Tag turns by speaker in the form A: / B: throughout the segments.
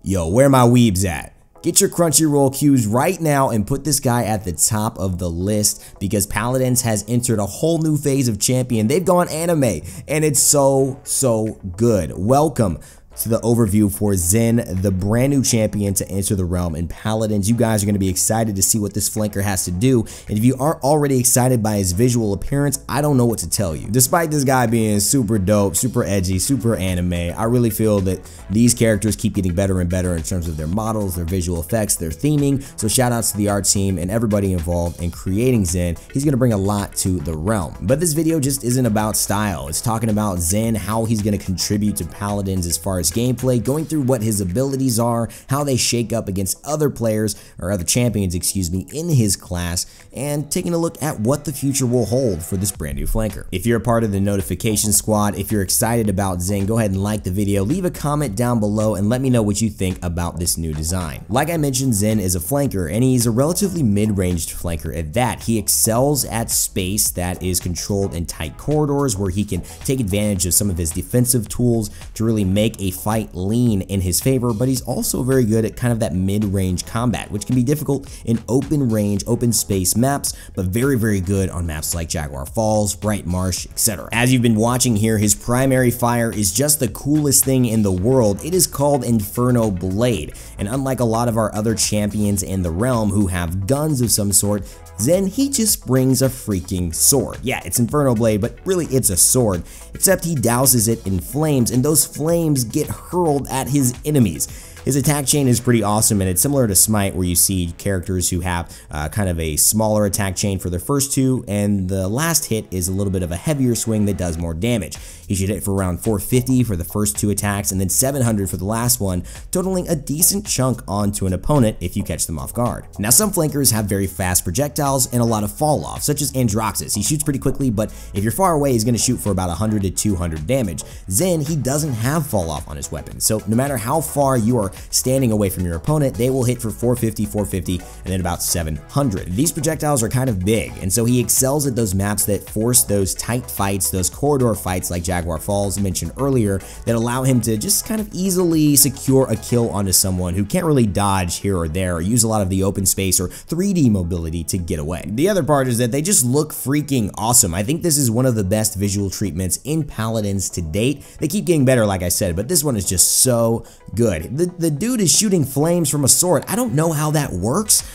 A: Yo, where my weebs at? Get your Crunchyroll queues right now and put this guy at the top of the list because Paladins has entered a whole new phase of champion. They've gone anime and it's so good. Welcome to the overview for Zhin, the brand new champion to enter the realm in Paladins. You guys are going to be excited to see what this flanker has to do, and if you aren't already excited by his visual appearance, I don't know what to tell you. Despite this guy being super dope, super edgy, super anime, I really feel that these characters keep getting better and better in terms of their models, their visual effects, their theming, so shout outs to the art team and everybody involved in creating Zhin. He's going to bring a lot to the realm. But this video just isn't about style. It's talking about Zhin, how he's going to contribute to Paladins as far as gameplay, going through what his abilities are, how they shake up against other players, or other champions, excuse me, in his class, and taking a look at what the future will hold for this brand new flanker. If you're a part of the notification squad, if you're excited about Zhin, go ahead and like the video, leave a comment down below, and let me know what you think about this new design. Like I mentioned, Zhin is a flanker, and he's a relatively mid-ranged flanker at that. He excels at space that is controlled in tight corridors where he can take advantage of some of his defensive tools to really make a fight lean in his favor, but he's also very good at kind of that mid-range combat, which can be difficult in open range, open space maps, but very good on maps like Jaguar Falls, Bright Marsh, etc. As you've been watching here, his primary fire is just the coolest thing in the world. It is called Inferno Blade, and unlike a lot of our other champions in the realm who have guns of some sort, Zhin, he just brings a freaking sword. Yeah, it's Inferno Blade, but really it's a sword, except he douses it in flames, and those flames get hurled at his enemies. His attack chain is pretty awesome, and it's similar to Smite, where you see characters who have kind of a smaller attack chain for their first two, and the last hit is a little bit of a heavier swing that does more damage. He should hit for around 450 for the first two attacks, and then 700 for the last one, totaling a decent chunk onto an opponent if you catch them off guard. Now, some flankers have very fast projectiles and a lot of fall off, such as Androxus. He shoots pretty quickly, but if you're far away, he's going to shoot for about 100 to 200 damage. Zhin, he doesn't have fall off on his weapon, so no matter how far you are standing away from your opponent, they will hit for 450, and then about 700. These projectiles are kind of big, and so he excels at those maps that force those tight fights, those corridor fights like Jaguar Falls mentioned earlier, that allow him to just kind of easily secure a kill onto someone who can't really dodge here or there or use a lot of the open space or 3D mobility to get away. The other part is that they just look freaking awesome. I think this is one of the best visual treatments in Paladins to date. They keep getting better, like I said, but this one is just so good. The dude is shooting flames from a sword. I don't know how that works,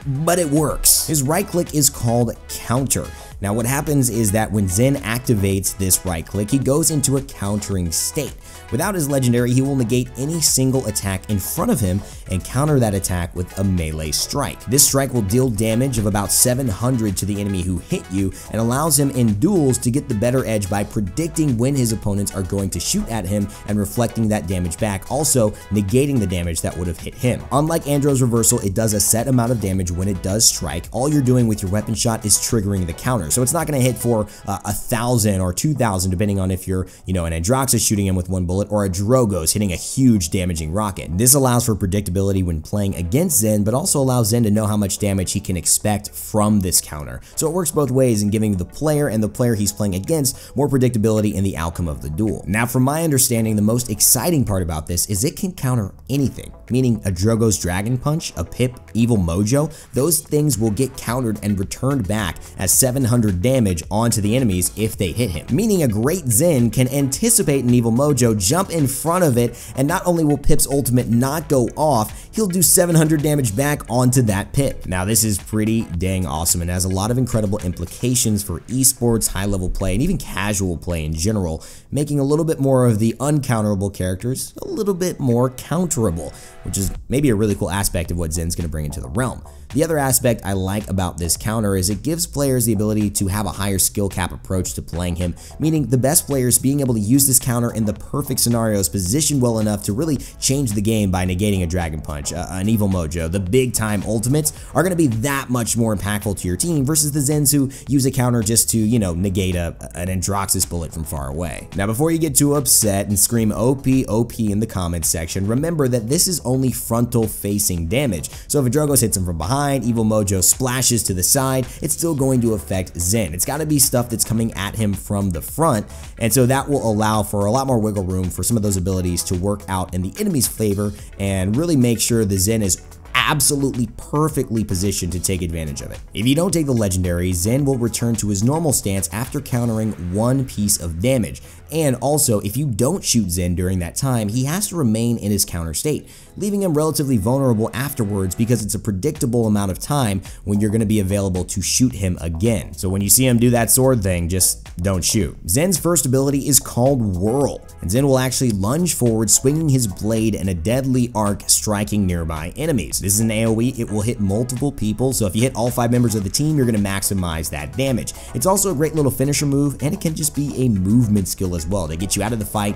A: but it works. His right click is called counter. Now what happens is that when Zhin activates this right click, he goes into a countering state. Without his legendary, he will negate any single attack in front of him and counter that attack with a melee strike. This strike will deal damage of about 700 to the enemy who hit you and allows him in duels to get the better edge by predicting when his opponents are going to shoot at him and reflecting that damage back, also negating the damage that would have hit him. Unlike Andro's reversal, it does a set amount of damage when it does strike. All you're doing with your weapon shot is triggering the counter. So it's not going to hit for 1,000 or 2,000 depending on if you're, an Androxus shooting him with one bullet or a Drogo's hitting a huge damaging rocket. This allows for predictability when playing against Zhin, but also allows Zhin to know how much damage he can expect from this counter. So it works both ways in giving the player and the player he's playing against more predictability in the outcome of the duel. Now, from my understanding, the most exciting part about this is it can counter anything, meaning a Drogo's Dragon Punch, a Pip, Evil Mojo. Those things will get countered and returned back as 700 damage onto the enemies if they hit him, meaning a great Zhin can anticipate an Evil Mojo, jump in front of it, and not only will Pip's ultimate not go off, he'll do 700 damage back onto that Pip. Now this is pretty dang awesome and has a lot of incredible implications for esports, high-level play, and even casual play in general, making a little bit more of the uncounterable characters a little bit more counterable, which is maybe a really cool aspect of what Zhin's going to bring into the realm. The other aspect I like about this counter is it gives players the ability to have a higher skill cap approach to playing him, meaning the best players being able to use this counter in the perfect scenarios positioned well enough to really change the game by negating a Dragon Punch, an Evil Mojo. The big time ultimates are going to be that much more impactful to your team versus the Zhins who use a counter just to, negate an Androxus bullet from far away. Now before you get too upset and scream OP in the comments section, remember that this is only frontal facing damage. So if a Drogo's hits him from behind, Evil Mojo splashes to the side, it's still going to affect Zhin. It's got to be stuff that's coming at him from the front, and so that will allow for a lot more wiggle room room for some of those abilities to work out in the enemy's favor and really make sure the Zhin is absolutely perfectly positioned to take advantage of it. If you don't take the legendary, Zhin will return to his normal stance after countering one piece of damage. And also, if you don't shoot Zhin during that time, he has to remain in his counter state, leaving him relatively vulnerable afterwards because it's a predictable amount of time when you're going to be available to shoot him again. So when you see him do that sword thing, just don't shoot. Zhin's first ability is called Whirl, and Zhin will actually lunge forward, swinging his blade in a deadly arc, striking nearby enemies. This is an AoE, it will hit multiple people, so if you hit all 5 members of the team, you're going to maximize that damage. It's also a great little finisher move, and it can just be a movement skill as well to get you out of the fight,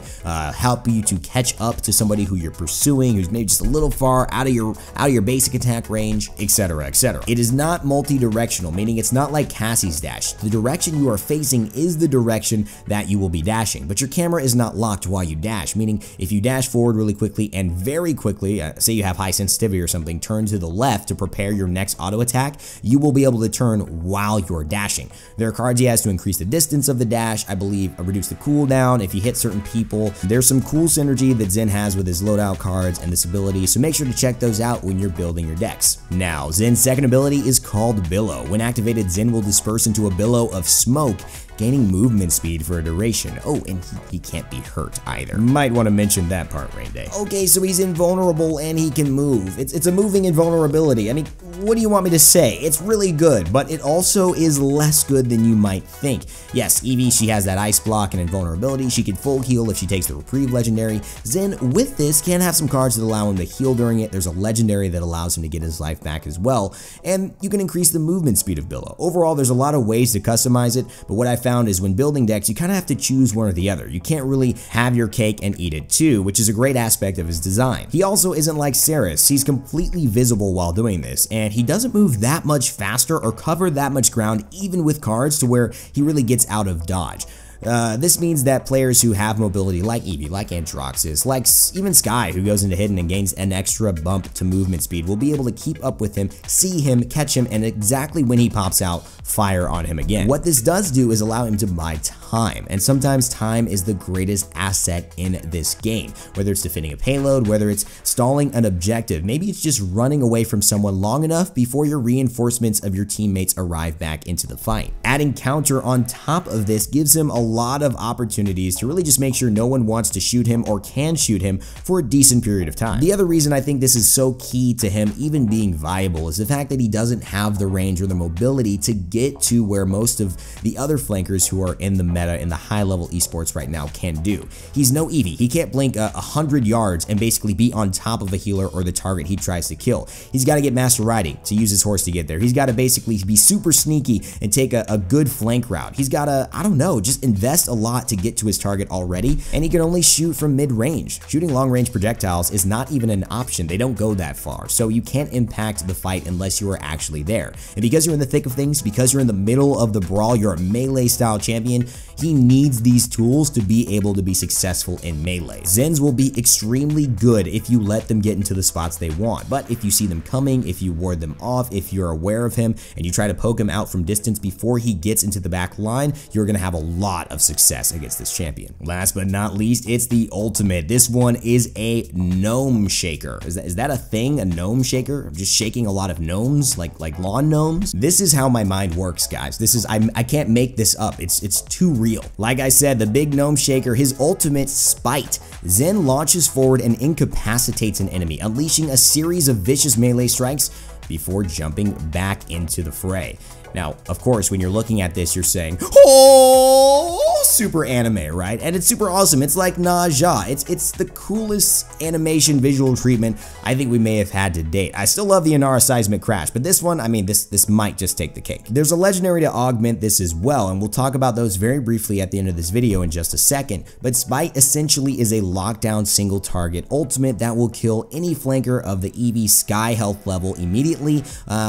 A: help you to catch up to somebody who you're pursuing, who's maybe just a little far out of your basic attack range, etc., etc. It is not multi-directional, meaning it's not like Cassie's dash. The direction you are facing is the direction that you will be dashing, but your camera is not locked while you dash, meaning if you dash forward really quickly and very quickly, say you have high sensitivity or something, turn to the left to prepare your next auto attack, you will be able to turn while you're dashing. There are cards he has to increase the distance of the dash, I believe reduce the cooldown if you hit certain people. There's some cool synergy that Zhin has with his loadout cards and this ability, so make sure to check those out when you're building your decks. Now, Zhin's second ability is called Billow. When activated, Zhin will disperse into a billow of smoke, gaining movement speed for a duration. Oh, and he can't be hurt either. Might want to mention that part, Raynday. Okay, so he's invulnerable and he can move. It's a moving invulnerability. I mean, what do you want me to say? It's really good, but it also is less good than you might think. Yes, Eevee, she has that ice block and invulnerability. She can full heal if she takes the reprieve legendary. Zhin, with this, can have some cards that allow him to heal during it. There's a legendary that allows him to get his life back as well, and you can increase the movement speed of Billow. Overall, there's a lot of ways to customize it, but what I found is when building decks, you kind of have to choose one or the other. You can't really have your cake and eat it too, which is a great aspect of his design. He also isn't like Ceres. He's completely visible while doing this, and he doesn't move that much faster or cover that much ground even with cards to where he really gets out of dodge. This means that players who have mobility like Eevee, like Androxus, like even Sky, who goes into hidden and gains an extra bump to movement speed, will be able to keep up with him, see him, catch him, and exactly when he pops out, fire on him again. What this does do is allow him to buy time, and sometimes time is the greatest asset in this game, whether it's defending a payload, whether it's stalling an objective, maybe it's just running away from someone long enough before your reinforcements of your teammates arrive back into the fight. Adding counter on top of this gives him a lot of opportunities to really just make sure no one wants to shoot him or can shoot him for a decent period of time. The other reason I think this is so key to him even being viable is the fact that he doesn't have the range or the mobility to get to where most of the other flankers who are in the meta in the high level esports right now can do. He's no Eevee. He can't blink 100 yards and basically be on top of a healer or the target he tries to kill. He's got to get master riding to use his horse to get there. He's got to basically be super sneaky and take a good flank route. He's got to, I don't know, just invest a lot to get to his target already, and he can only shoot from mid-range. Shooting long-range projectiles is not even an option. They don't go that far, so you can't impact the fight unless you are actually there. And because you're in the thick of things, because you're in the middle of the brawl, you're a melee-style champion, he needs these tools to be able to be successful in melee. Zhins will be extremely good if you let them get into the spots they want, but if you see them coming, if you ward them off, if you're aware of him, and you try to poke him out from distance before he gets into the back line, you're going to have a lot of success against this champion. Last but not least, it's the ultimate. This one is a gnome shaker. Is that a thing? A gnome shaker? I'm just shaking a lot of gnomes, like lawn gnomes? This is how my mind works, guys. This is, I can't make this up. It's too real. Like I said, the big gnome shaker, his ultimate Spite. Zhin launches forward and incapacitates an enemy, unleashing a series of vicious melee strikes before jumping back into the fray. Now, of course, when you're looking at this, you're saying, oh, super anime, right? And it's super awesome. It's like Naja. It's the coolest animation visual treatment I think we may have had to date. I still love the Inara Seismic Crash, but this one, I mean, this might just take the cake. There's a legendary to augment this as well, and we'll talk about those very briefly at the end of this video in just a second, but Spite essentially is a lockdown single target ultimate that will kill any flanker of the Eevee Sky health level immediately,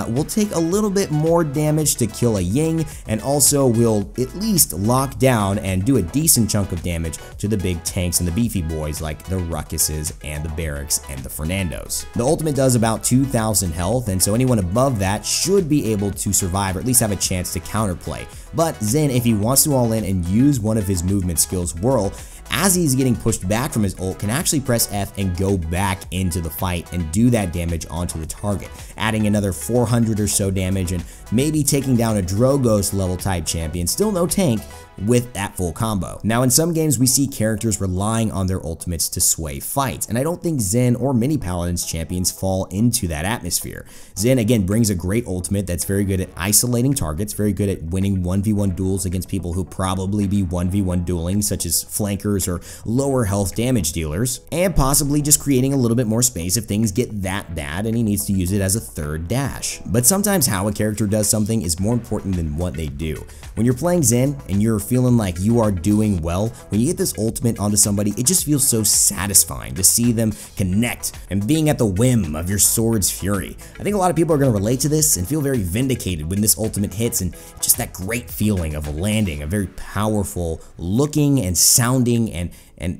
A: will take a little bit more damage to kill a Ying, and also will at least lock down and do a decent chunk of damage to the big tanks and the beefy boys like the Ruckuses and the Barracks and the Fernandos. The ultimate does about 2,000 health, and so anyone above that should be able to survive or at least have a chance to counterplay. But Zhin, if he wants to all in and use one of his movement skills, Whirl, as he's getting pushed back from his ult, can actually press F and go back into the fight and do that damage onto the target, adding another 400 or so damage and maybe taking down a Drogos level type champion, still no tank, with that full combo. Now in some games we see characters relying on their ultimates to sway fights, and I don't think Zhin or many Paladins champions fall into that atmosphere. Zhin again brings a great ultimate that's very good at isolating targets, very good at winning 1v1 duels against people who probably be 1v1 dueling, such as flankers or lower health damage dealers, and possibly just creating a little bit more space if things get that bad and he needs to use it as a third dash. But sometimes how a character does something is more important than what they do. When you're playing Zhin and you're feeling like you are doing well, when you get this ultimate onto somebody, it just feels so satisfying to see them connect and being at the whim of your sword's fury. I think a lot of people are going to relate to this and feel very vindicated when this ultimate hits, and just that great feeling of landing a very powerful looking and sounding and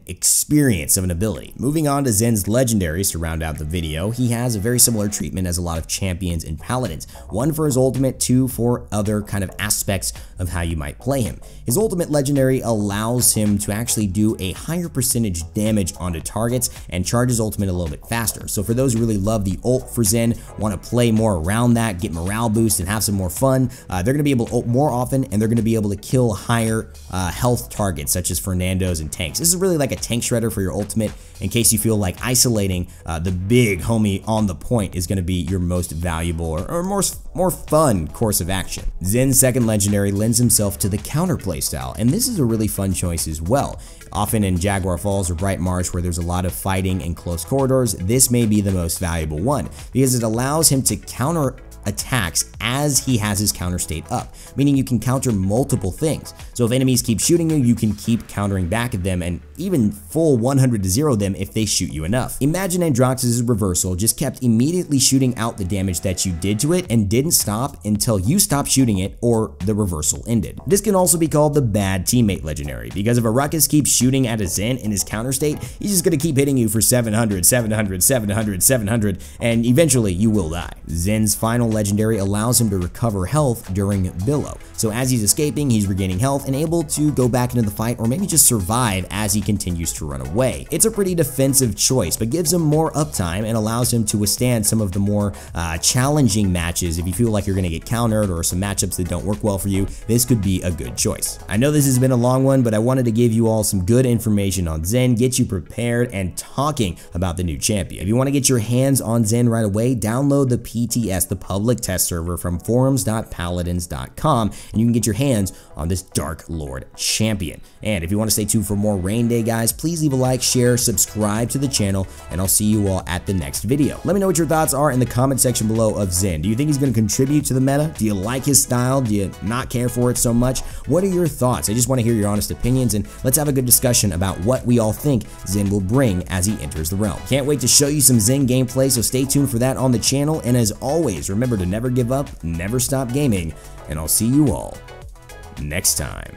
A: experience of an ability. Moving on to Zhin's legendaries to round out the video, he has a very similar treatment as a lot of champions and paladins. One for his ultimate, two for other kind of aspects of how you might play him. His ultimate legendary allows him to actually do a higher percentage damage onto targets and charge his ultimate a little bit faster. So for those who really love the ult for Zhin, want to play more around that, get morale boost and have some more fun, they're going to be able to ult more often, and they're going to be able to kill higher health targets such as Fernandos and tanks. This is really like a tank shredder for your ultimate, in case you feel like isolating the big homie on the point is going to be your most valuable or more fun course of action. Zhin's second legendary lends himself to the counter playstyle, and this is a really fun choice as well. Often in Jaguar Falls or Bright Marsh, where there's a lot of fighting in close corridors, this may be the most valuable one because it allows him to counter attacks as he has his counter state up, meaning you can counter multiple things. So if enemies keep shooting you, you can keep countering back at them and even full 100-0 them if they shoot you enough. Imagine Androx's reversal just kept immediately shooting out the damage that you did to it and didn't stop until you stopped shooting it or the reversal ended. This can also be called the bad teammate legendary, because if a Ruckus keeps shooting at a Zhin in his counter state, he's just going to keep hitting you for 700, 700, 700, 700, and eventually you will die. Zhin's final legendary allows him to recover health during Billow. So as he's escaping, he's regaining health and able to go back into the fight or maybe just survive as he continues to run away. It's a pretty defensive choice, but gives him more uptime and allows him to withstand some of the more challenging matches. If you feel like you're going to get countered or some matchups that don't work well for you, this could be a good choice. I know this has been a long one, but I wanted to give you all some good information on Zhin, get you prepared and talking about the new champion. If you want to get your hands on Zhin right away, download the PTS, the public test server, from forums.paladins.com, and you can get your hands on this Dark Lord champion. And if you want to stay tuned for more Raynday, guys, please leave a like, share, subscribe to the channel, and I'll see you all at the next video. Let me know what your thoughts are in the comment section below of Zhin. Do you think he's going to contribute to the meta? Do you like his style? Do you not care for it so much? What are your thoughts? I just want to hear your honest opinions, and let's have a good discussion about what we all think Zhin will bring as he enters the realm. Can't wait to show you some Zhin gameplay, so stay tuned for that on the channel, and as always, remember to never give up, never stop gaming, and I'll see you all next time.